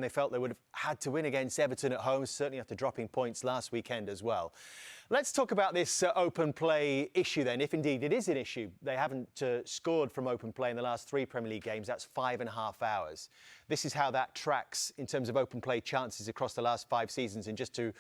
they felt they would have had to win against Everton at home, certainly after dropping points last weekend as well. Let's talk about this open play issue then, if indeed it is an issue. They haven't scored from open play in the last 3 Premier League games. That's 5.5 hours. This is how that tracks in terms of open play chances across the last 5 seasons. And just to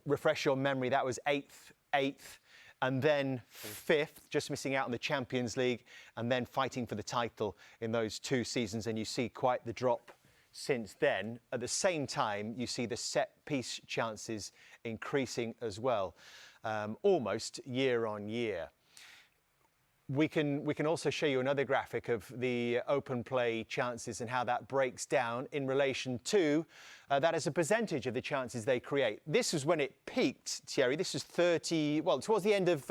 refresh your memory, that was 8th, and then 5th, just missing out on the Champions League, and then fighting for the title in those 2 seasons. And you see quite the drop since then. At the same time, you see the set-piece chances increasing as well, almost year on year. We can also show you another graphic of the open play chances and how that breaks down in relation to that as a percentage of the chances they create. This was when it peaked, Thierry. This was towards the end of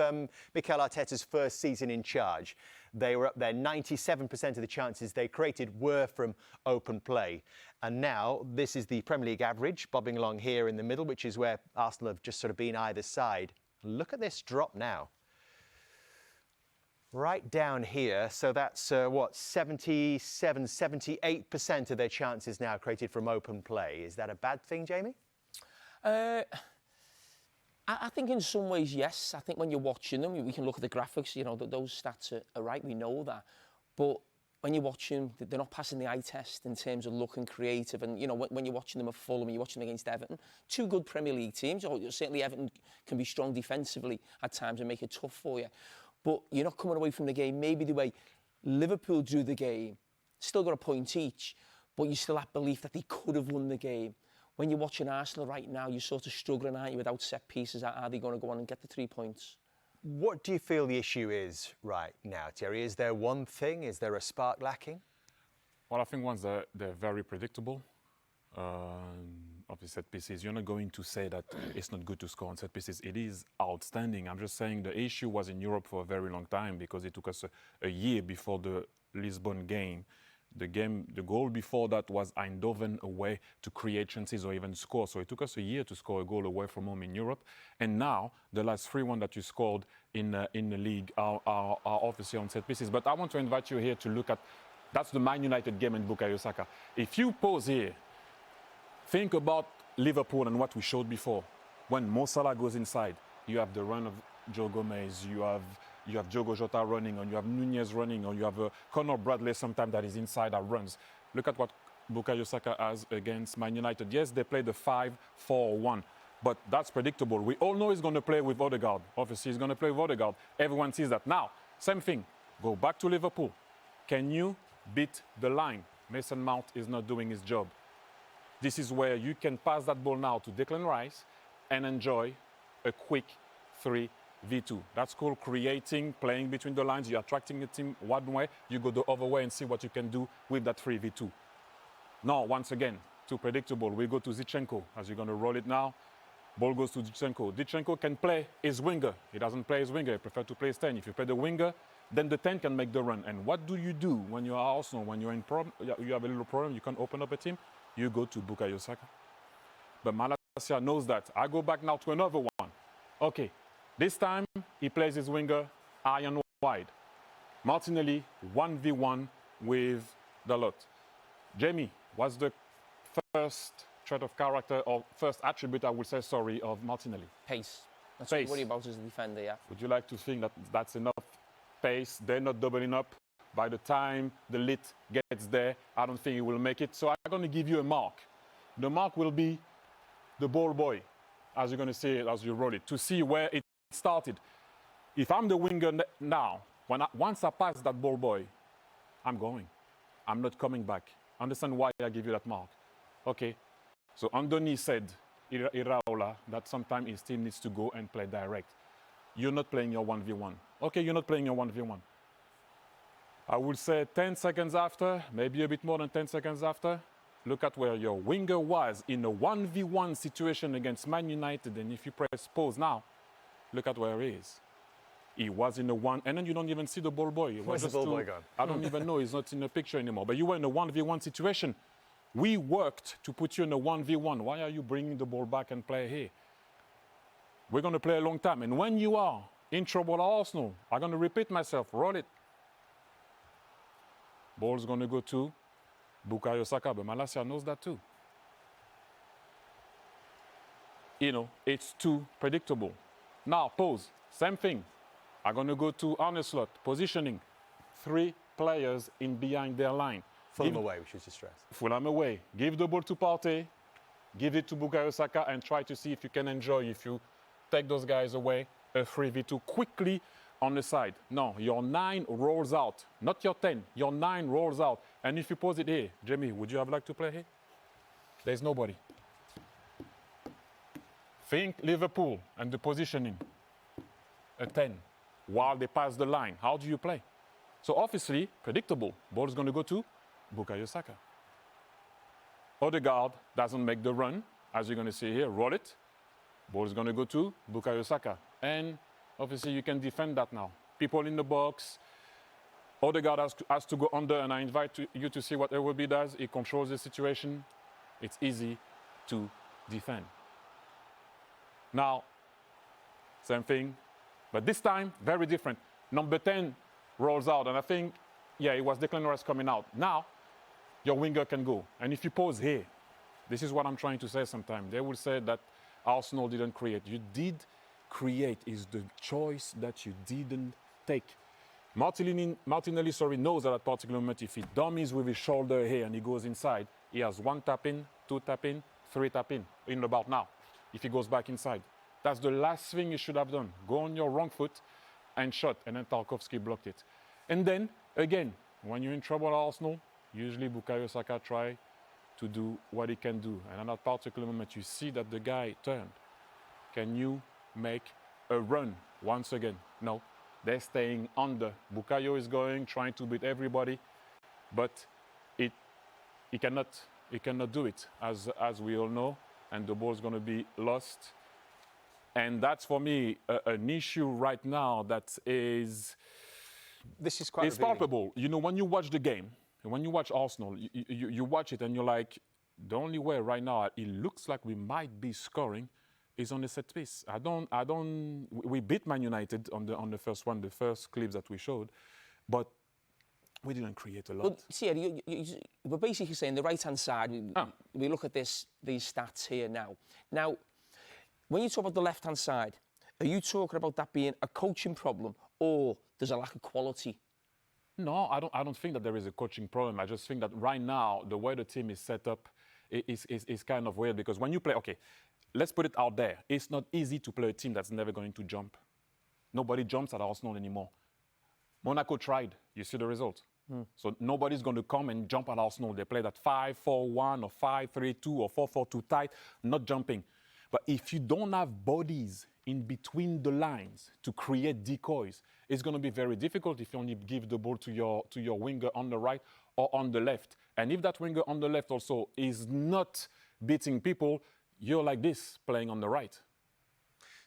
Mikel Arteta's first season in charge. They were up there. 97% of the chances they created were from open play. And now this is the Premier League average, bobbing along here in the middle, which is where Arsenal have just sort of been either side. Look at this drop now. Right down here. So that's, 77, 78% of their chances now created from open play. Is that a bad thing, Jamie? I think in some ways, yes. I think when you're watching them, we can look at the graphics, you know, those stats are right, we know that. But when you're watching, they're not passing the eye test in terms of looking creative. And, you know, when you're watching them at Fulham, you're watching them against Everton, 2 good Premier League teams. Or certainly Everton can be strong defensively at times and make it tough for you. But you're not coming away from the game maybe the way Liverpool drew the game. Still got a point each, but you still have belief that they could have won the game. When you're watching Arsenal right now, you're sort of struggling, aren't you, without set pieces? Are they going to go on and get the 3 points? What do you feel the issue is right now, Thierry? Is there one thing? Is there a spark lacking? Well, I think once they're very predictable. Of the set pieces, you're not going to say that it's not good to score on set pieces. It is outstanding. I'm just saying the issue was in Europe for a very long time because it took us a year before the Lisbon game. The goal before that was Eindhoven away to create chances or even score. So it took us a year to score a goal away from home in Europe. And now the last 3-1 that you scored in the league are obviously on set pieces. But I want to invite you here to look at, that's the Man United game in Bukayo Saka. If you pause here, think about Liverpool and what we showed before. When Mo Salah goes inside, you have the run of Joe Gomez, you have Diogo Jota running, or you have Nunez running, or you have Conor Bradley sometimes that is inside that runs. Look at what Bukayo Saka has against Man United. Yes, they played the 5-4-1, but that's predictable. We all know he's going to play with Odegaard. Obviously, he's going to play with Odegaard. Everyone sees that. Now, same thing. Go back to Liverpool. Can you beat the line? Mason Mount is not doing his job. This is where you can pass that ball now to Declan Rice and enjoy a quick 3v2. That's called creating, playing between the lines. You're attracting the team one way, you go the other way and see what you can do with that 3v2. Now, once again, too predictable. We go to Zinchenko as you're going to roll it now. Ball goes to Zinchenko. Zinchenko can play his winger. He doesn't play his winger. He prefers to play his 10. If you play the winger, then the 10 can make the run. And what do you do when you're Arsenal? When you're in you have a little problem, you can open up a team. You go to Bukayo Saka. But Malacia knows that. I go back now to another one. Okay, this time he plays his winger iron wide. Martinelli 1v1 with the lot. Jamie, what's the first trait of character or first attribute, I would say, sorry, of Martinelli? Pace. That's what you worry about as a defender, yeah. Would you like to think that that's enough pace? They're not doubling up. By the time the lit gets there, I don't think he will make it. So I'm going to give you a mark. The mark will be the ball boy, as you're going to see it as you roll it, to see where it started. If I'm the winger now, once I pass that ball boy, I'm going. I'm not coming back. Understand why I give you that mark. Okay. So Andoni said, Iraola, that sometimes his team needs to go and play direct. You're not playing your 1v1. Okay, you're not playing your 1v1. I would say 10 seconds after, maybe a bit more than 10 seconds after, look at where your winger was in a 1v1 situation against Man United. And if you press pause now, look at where he is. He was in a one, and then you don't even see the ball boy. Where's the ball boy gone? I don't even know. He's not in the picture anymore. But you were in a 1v1 situation. We worked to put you in a 1v1. Why are you bringing the ball back and play here? We're going to play a long time. And when you are in trouble at Arsenal, I'm going to repeat myself. Roll it. Ball's going to go to Bukayo Saka, but Malacia knows that too. You know, it's too predictable. Now, pause. Same thing. I'm going to go to Onslaught. Positioning. 3 players in behind their line. Fulham away, we should stress. Fulham away. Give the ball to Partey. Give it to Bukayo Saka and try to see if you can enjoy, if you take those guys away, a 3v2 quickly on the side. No, your 9 rolls out. Not your 10. Your 9 rolls out. And if you pose it here, Jamie, would you have liked to play here? There's nobody. Think Liverpool and the positioning. A 10. While they pass the line, how do you play? So obviously, predictable. Ball is going to go to Bukayo Saka. Odegaard doesn't make the run, as you're going to see here. Roll it. Ball is going to go to Bukayo Saka. And obviously, you can defend that now. People in the box. Odegaard has to go under, and I invite you to see what Iwobi does. He controls the situation. It's easy to defend. Now, same thing. But this time, very different. Number 10 rolls out, and I think, yeah, it was Declan Rice coming out. Now, your winger can go. And if you pause here, this is what I'm trying to say sometimes. They will say that Arsenal didn't create. You did create. Is the choice that you didn't take. Martinelli, knows that at particular moment, if he dummies with his shoulder here and he goes inside, he has 1 tap in, 2 tap in, 3 tap in about now, if he goes back inside. That's the last thing you should have done. Go on your wrong foot and shot, and then Tarkowski blocked it. And then, again, when you're in trouble at Arsenal, usually Bukayo Saka try to do what he can do. And at that particular moment, you see that the guy turned. Can you make a run once again? No, they're staying under. Bukayo is going, trying to beat everybody, but he cannot do it, as we all know, and the ball is going to be lost. And that's, for me, an issue right now that is... This is quite it's palpable. You know, when you watch the game, and when you watch Arsenal, you watch it and you're like, the only way right now it looks like we might be scoring is on the set piece. We beat Man United on the first one, the first clips that we showed, but we didn't create a lot. But Thierry, we're basically saying the right-hand side, we look at these stats here now. Now, when you talk about the left-hand side, are you talking about that being a coaching problem or there's a lack of quality? No, I don't think that there is a coaching problem. I just think that right now, the way the team is set up is kind of weird, because when you play, okay, let's put it out there. It's not easy to play a team that's never going to jump. Nobody jumps at Arsenal anymore. Monaco tried. You see the result. So nobody's going to come and jump at Arsenal. They play that 5-4-1 or 5-3-2 or 4-4-2 tight, not jumping. But if you don't have bodies in between the lines to create decoys, it's going to be very difficult if you only give the ball to your winger on the right or on the left. And if that winger on the left also is not beating people, you're like this, playing on the right.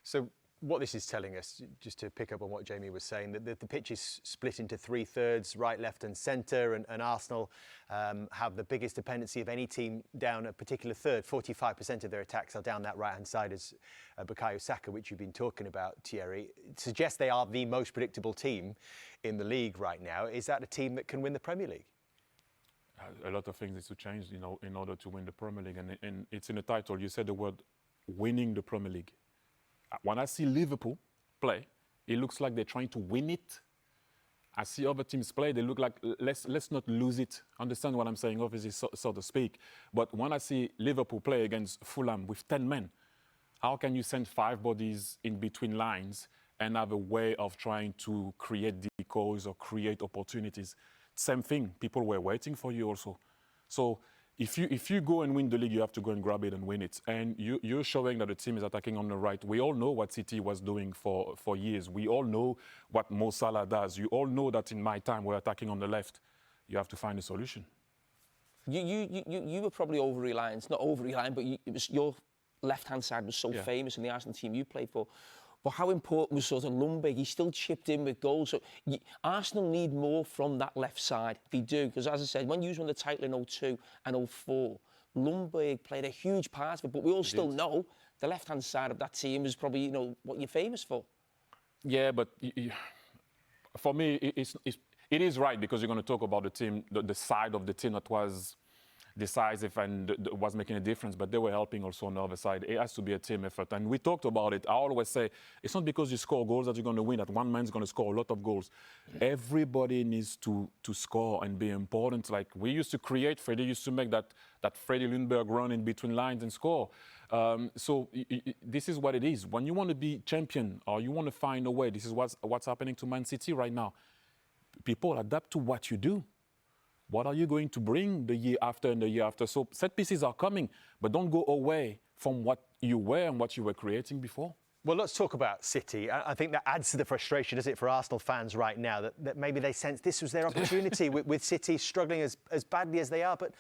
So what this is telling us, just to pick up on what Jamie was saying, that the pitch is split into 3/3, right, left and centre, and Arsenal have the biggest dependency of any team down a particular third. 45% of their attacks are down that right-hand side, as Bukayo Saka, which you've been talking about, Thierry. It suggests they are the most predictable team in the league right now. Is that a team that can win the Premier League? A lot of things need to change, you know, in order to win the Premier League. And it's in the title. You said the word winning the Premier League. When I see Liverpool play, it looks like they're trying to win it. I see other teams play, they look like, let's not lose it. Understand what I'm saying, obviously, so to speak. But when I see Liverpool play against Fulham with 10 men, how can you send 5 bodies in between lines and have a way of trying to create decoys or create opportunities? Same thing, people were waiting for you also. So if you go and win the league, you have to go and grab it and win it. And you're showing that the team is attacking on the right. We all know what City was doing for years. We all know what Mo Salah does. You all know that in my time we're attacking on the left. You have to find a solution. You were probably over-reliant, not over-reliant, but it was your left-hand side was so famous in the Arsenal team you played for. But how important was sort of Lundberg? He still chipped in with goals. So Arsenal need more from that left side. They do, because as I said, when you won the title in 02 and 04, Lundberg played a huge part of it. But we all still know the left-hand side of that team is probably, you know, what you're famous for. Yeah, but for me, it is right, because you're going to talk about the team, the side of the team that was decisive and was making a difference, but they were helping also on the other side. It has to be a team effort. And we talked about it. I always say, it's not because you score goals that you're going to win, that one man's going to score a lot of goals. Everybody needs to score and be important. Like we used to create, Freddie used to make that Freddie Lundberg run in between lines and score. So this is what it is. When you want to be champion or you want to find a way, this is what's happening to Man City right now. People adapt to what you do. What are you going to bring the year after and the year after? So set pieces are coming, but don't go away from what you were and what you were creating before. Well, let's talk about City. I think that adds to the frustration, doesn't it, for Arsenal fans right now, that maybe they sense this was their opportunity with City struggling as badly as they are. But